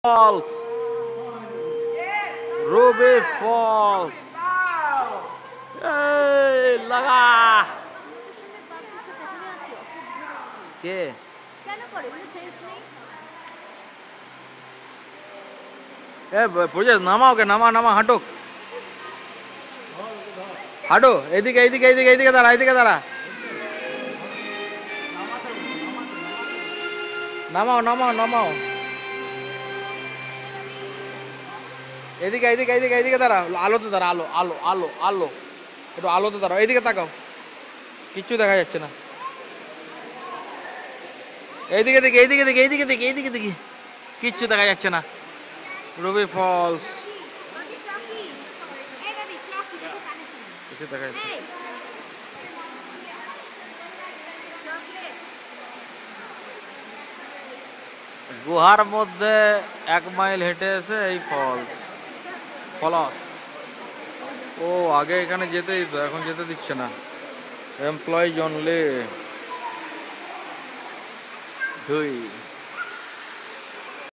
False, Ruby false. এই লাগা কে এ বুঝেছ, নামাও কে, নামা নামা, হাঁটুক হাঁটো, এইদিকে এইদিকে এইদিকে এইদিকে দাঁড়া, এইদিকে দাঁড়া, নামাও নামাও নামাও, এদিকে এইদিকে এইদিকে এইদিকে দাঁড়া, আলোতে দাঁড়া, আলো আলো আলো আলো, একটু আলোতে দাঁড়াও, এইদিকে তাকাও, কিচ্ছু দেখা যাচ্ছে না, এইদিকে দিকে এইদিকে দিকে এইদিকে দিকে এইদিকে দিকে, কিচ্ছু দেখা যাচ্ছে না। রুবি ফলস, কিছু দেখা যাচ্ছে। গুহার মধ্যে 1 মাইল হেঁটে এসে এই ফলস, ফলস। ও আগে এখানে যেতেই তো, এখন যেতে দিচ্ছে না। Employees only 2